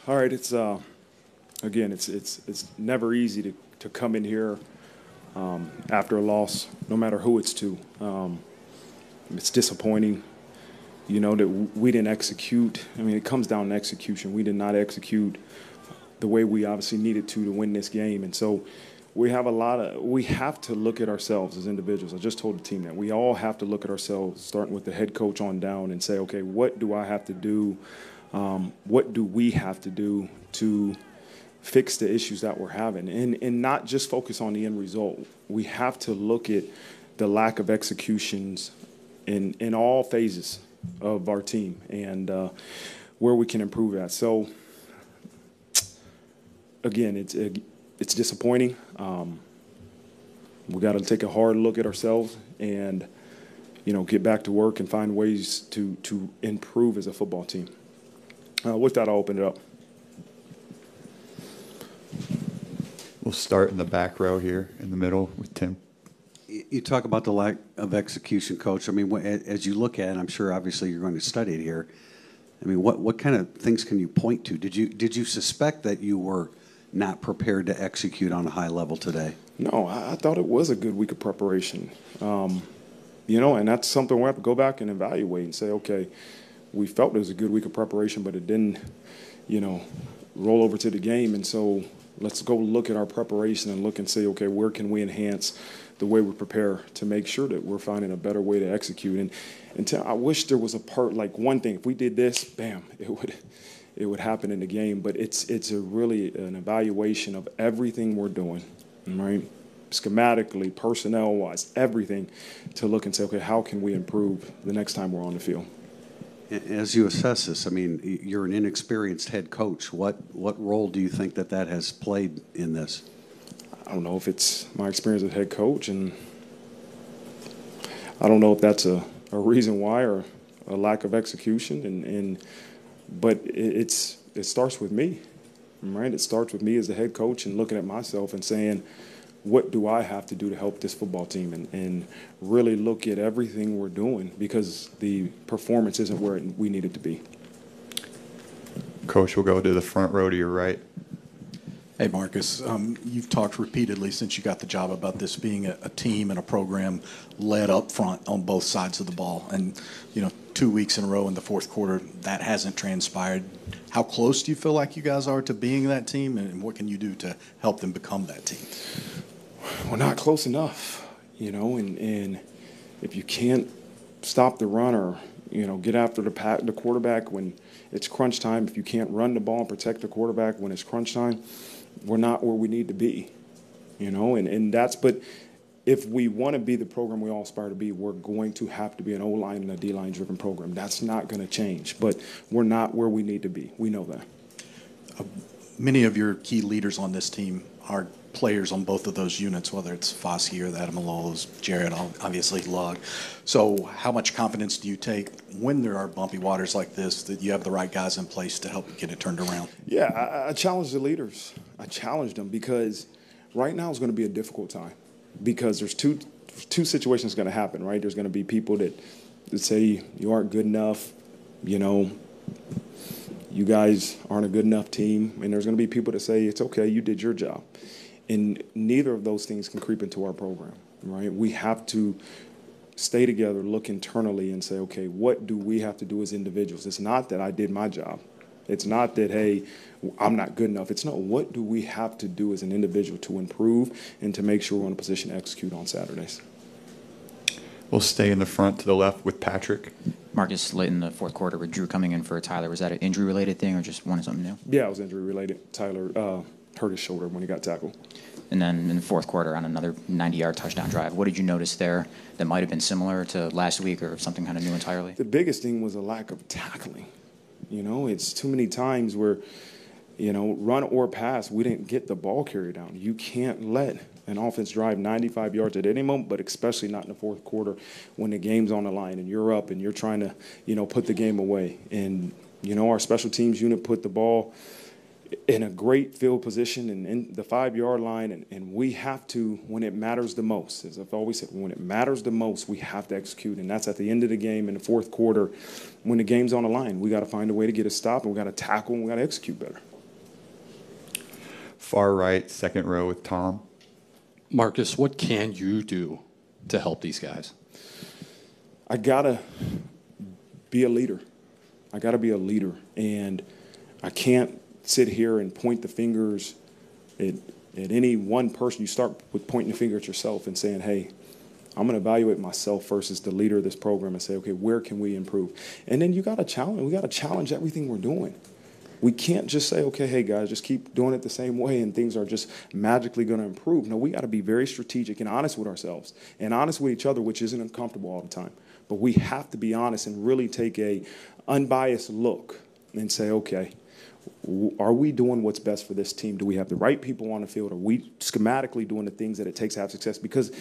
All right, it's again, it's never easy to come in here after a loss, no matter who it's to. It's disappointing, that we didn't execute. I mean, it comes down to execution. We did not execute the way we obviously needed to win this game, and so we have to look at ourselves as individuals. I just told the team that we all have to look at ourselves, starting with the head coach on down, and say, okay, what do I have to do? What do we have to do to fix the issues that we're having, and not just focus on the end result. We have to look at the lack of executions in all phases of our team and where we can improve at. So again, it's disappointing. We got to take a hard look at ourselves and get back to work and find ways to improve as a football team. With that, I'll open it up. We'll start in the back row here in the middle with Tim. You talk about the lack of execution, Coach. I mean, as you look at it, I'm sure obviously you're going to study it here. I mean, what kind of things can you point to? Did you suspect that you were not prepared to execute on a high level today? No, I thought it was a good week of preparation. And that's something we have to go back and evaluate and say, okay, we felt it was a good week of preparation, but it didn't, roll over to the game. And so let's go look at our preparation and look and say, okay, where can we enhance the way we prepare to make sure that we're finding a better way to execute. And I wish there was a part, like one thing, if we did this, bam, it would happen in the game. But it's really an evaluation of everything we're doing, right? Schematically, personnel-wise, everything, to look and say, okay, how can we improve the next time we're on the field? As you assess this, I mean, you're an inexperienced head coach. What role do you think that has played in this? I don't know if it's my experience as head coach, and I don't know if that's a reason why or a lack of execution. But it starts with me, right? It starts with me as the head coach and looking at myself and saying, what do I have to do to help this football team and really look at everything we're doing, because the performance isn't where we need it to be. Coach, we'll go to the front row to your right. Hey, Marcus, you've talked repeatedly since you got the job about this being a team and a program led up front on both sides of the ball. And, 2 weeks in a row in the fourth quarter, that hasn't transpired. How close do you feel like you guys are to being that team, and what can you do to help them become that team? We're not close enough, and if you can't stop the run or, get after the quarterback when it's crunch time, if you can't run the ball and protect the quarterback when it's crunch time, we're not where we need to be, but if we want to be the program we all aspire to be, we're going to have to be an O-line and a D-line driven program. That's not going to change, but we're not where we need to be. We know that. Many of your key leaders on this team are players on both of those units, whether it's Foskey or the Adamalolos, Jared, obviously Lug. So how much confidence do you take when there are bumpy waters like this that you have the right guys in place to help get it turned around? Yeah, I challenge the leaders. I challenge them because right now is going to be a difficult time because there's two situations going to happen, right? There's going to be people that say you aren't good enough, you guys aren't a good enough team, and there's going to be people that say it's okay, you did your job. And neither of those things can creep into our program, right? We have to stay together, look internally, and say, okay, what do we have to do as individuals? It's not that I did my job. It's not that, hey, I'm not good enough. It's no, what do we have to do as an individual to improve and to make sure we're in a position to execute on Saturdays? We'll stay in the front to the left with Patrick. Marcus, late in the fourth quarter with Drew coming in for Tyler, was that an injury-related thing or just wanted something new? Yeah, it was injury-related. Tyler hurt his shoulder when he got tackled. And then in the fourth quarter on another 90-yard touchdown drive, what did you notice there that might have been similar to last week or something kind of new entirely? The biggest thing was a lack of tackling. It's too many times where, run or pass, we didn't get the ball carried down. You can't let an offense drive 95 yards at any moment, but especially not in the fourth quarter when the game's on the line and you're up and you're trying to, put the game away. And, our special teams unit put the ball in a great field position and in the 5-yard line, and we have to, when it matters the most, as I've always said, when it matters the most, we have to execute, and that's at the end of the game in the fourth quarter when the game's on the line. We got to find a way to get a stop, and we got to tackle, and we got to execute better. Far right, second row with Tom. Marcus, what can you do to help these guys? I gotta be a leader. I gotta be a leader, and I can't sit here and point the fingers at any one person. You start with pointing the finger at yourself and saying, hey, I'm going to evaluate myself first as the leader of this program and say, okay, where can we improve? And then we got to challenge everything we're doing. We can't just say, okay, hey, guys, just keep doing it the same way and things are just magically going to improve. No, we got to be very strategic and honest with ourselves and honest with each other, which isn't uncomfortable all the time. But we have to be honest and really take a unbiased look and say, okay, are we doing what's best for this team? Do we have the right people on the field? Are we schematically doing the things that it takes to have success? Because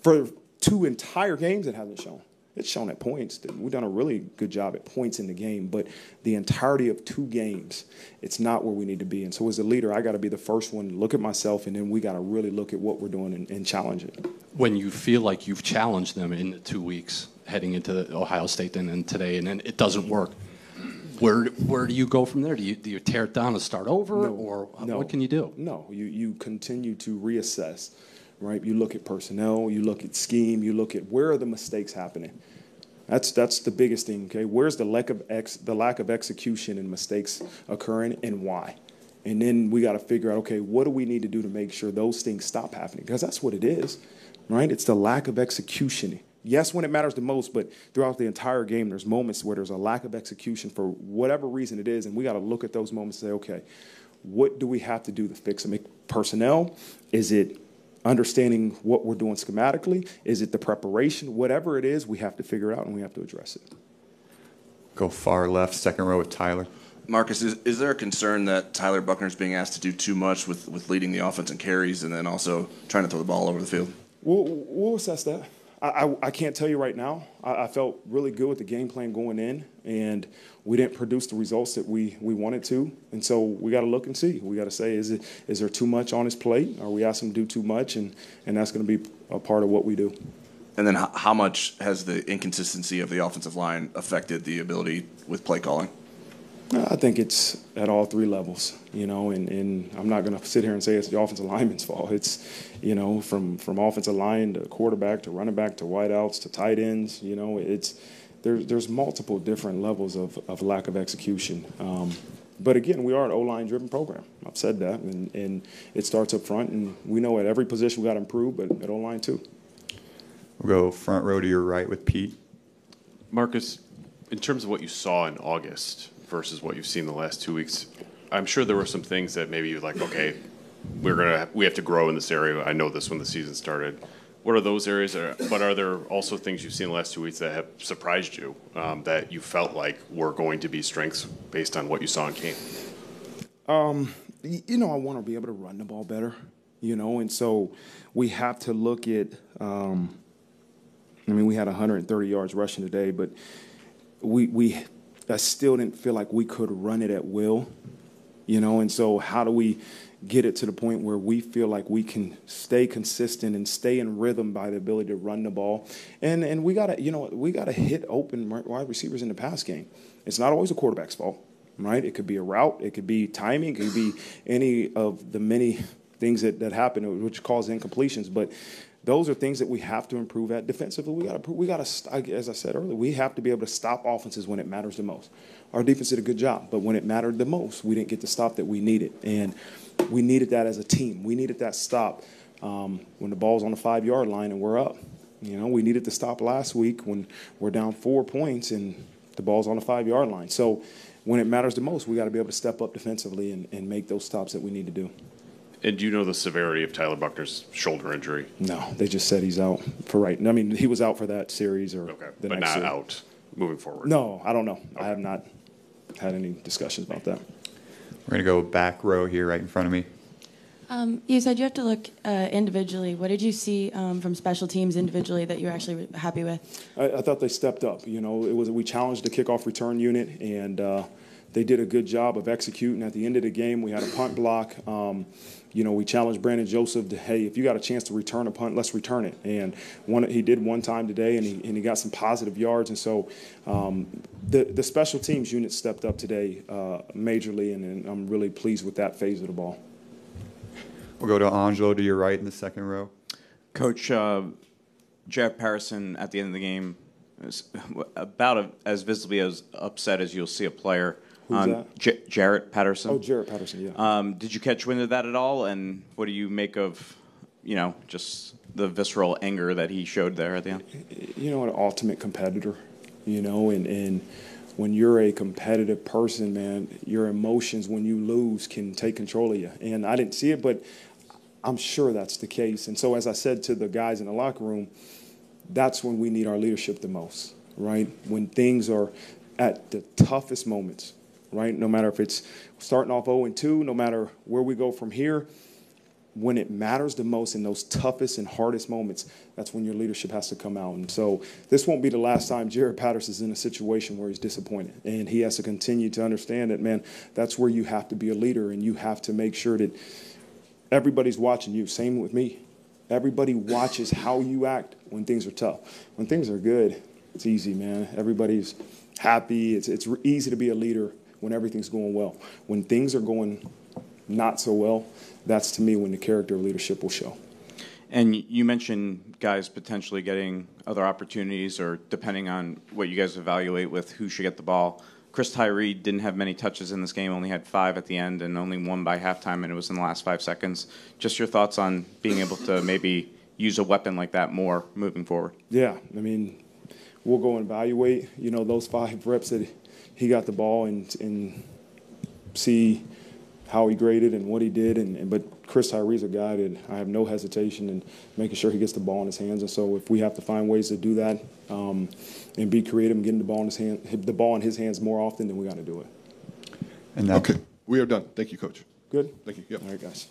for 2 entire games, it hasn't shown. It's shown at points. We've done a really good job at points in the game, but the entirety of 2 games, it's not where we need to be. And so as a leader, I got to be the first one to look at myself, and then we got to really look at what we're doing and challenge it. When you feel like you've challenged them in the 2 weeks heading into the Ohio State and then today, and then it doesn't work, where do you go from there? Do you tear it down and start over, what can you do? No, you continue to reassess, right? You look at personnel, you look at scheme, you look at where are the mistakes happening. That's the biggest thing, okay? Where's the lack of execution and mistakes occurring, and why? And then we got to figure out, okay, what do we need to do to make sure those things stop happening? Because that's what it is, right? It's the lack of execution. Yes, when it matters the most, but throughout the entire game, there's moments where there's a lack of execution for whatever reason it is, and we got to look at those moments and say, okay, what do we have to do to fix it? Personnel? Is it understanding what we're doing schematically? Is it the preparation? Whatever it is, we have to figure out and we have to address it. Go far left, second row with Tyler. Marcus, is there a concern that Tyler Buckner's being asked to do too much with leading the offense in carries and then also trying to throw the ball over the field? We'll assess that. I can't tell you right now. I felt really good with the game plan going in, and we didn't produce the results that we wanted to. And so we got to look and see. We got to say, is there too much on his plate? Are we asking him to do too much? And that's going to be a part of what we do. And then how much has the inconsistency of the offensive line affected the ability with play calling? I think it's at all 3 levels, and I'm not going to sit here and say it's the offensive lineman's fault. It's, from offensive line to quarterback to running back to wideouts to tight ends, there's multiple different levels of lack of execution. But again, we are an O-line driven program. I've said that, and it starts up front, and we know at every position we got to improve, but at O-line too. We'll go front row to your right with Pete. Marcus, in terms of what you saw in August versus what you've seen the last 2 weeks, I'm sure there were some things that maybe you're like, okay, we have to grow in this area. I know this when the season started. What are those areas? But are there also things you've seen the last 2 weeks that have surprised you, that you felt like were going to be strengths based on what you saw in camp? I want to be able to run the ball better, and so we have to look at. We had 130 yards rushing today, but I still didn't feel like we could run it at will, and so how do we get it to the point where we feel like we can stay consistent and stay in rhythm by the ability to run the ball, and we gotta hit open wide receivers in the pass game. It's not always a quarterback's fault, right? It could be a route, it could be timing, it could be any of the many things that happen which cause incompletions, but those are things that we have to improve at defensively. We got to, as I said earlier, we have to be able to stop offenses when it matters the most. Our defense did a good job, but when it mattered the most, we didn't get the stop that we needed, and we needed that as a team. We needed that stop when the ball's on the 5-yard line and we're up. We needed the stop last week when we're down 4 points and the ball's on the 5-yard line. So when it matters the most, we got to be able to step up defensively and make those stops that we need to do. And do you know the severity of Tyler Buckner's shoulder injury? No, they just said he's out for right. I mean, he was out for that series or the but next not series. Out moving forward. No, I don't know. Okay. I have not had any discussions about that. We're going to go back row here right in front of me. You said you have to look individually. What did you see from special teams individually that you were actually happy with? I thought they stepped up. We challenged the kickoff return unit, and they did a good job of executing. At the end of the game, we had a punt block. We challenged Brandon Joseph to, hey, if you got a chance to return a punt, let's return it. And he did one time today, and he got some positive yards. And so the special teams unit stepped up today majorly, and I'm really pleased with that phase of the ball. We'll go to Angelo to your right in the second row. Coach, Jarrett Patterson at the end of the game is about as visibly as upset as you'll see a player. Who's that? Jarrett Patterson. Oh, Jarrett Patterson, yeah. Did you catch wind of that at all? And what do you make of, just the visceral anger that he showed there at the end? An ultimate competitor, and when you're a competitive person, man, your emotions when you lose can take control of you. And I didn't see it, but I'm sure that's the case. And so as I said to the guys in the locker room, that's when we need our leadership the most, right? When things are at the toughest moments, right? No matter if it's starting off 0-2, no matter where we go from here, when it matters the most in those toughest and hardest moments, that's when your leadership has to come out. And so this won't be the last time Jarrett Patterson's in a situation where he's disappointed. And he has to continue to understand that, man, that's where you have to be a leader, and you have to make sure that everybody's watching you. Same with me. Everybody watches how you act when things are tough. When things are good, it's easy, man. Everybody's happy. It's easy to be a leader when everything's going well. When things are going not so well, that's to me when the character of leadership will show. And you mentioned guys potentially getting other opportunities, or depending on what you guys evaluate with who should get the ball. Chris Tyree didn't have many touches in this game, only had 5 at the end and only 1 by halftime, and it was in the last 5 seconds. Just your thoughts on being able to maybe use a weapon like that more moving forward? Yeah, we'll go and evaluate, those 5 reps that he got the ball and see how he graded and what he did. But Chris Tyree's a guy that I have no hesitation in making sure he gets the ball in his hands. And so if we have to find ways to do that and be creative and getting the ball in his hands more often, then we got to do it. Okay, we are done. Thank you, Coach. Good? Thank you. Yep. All right, guys.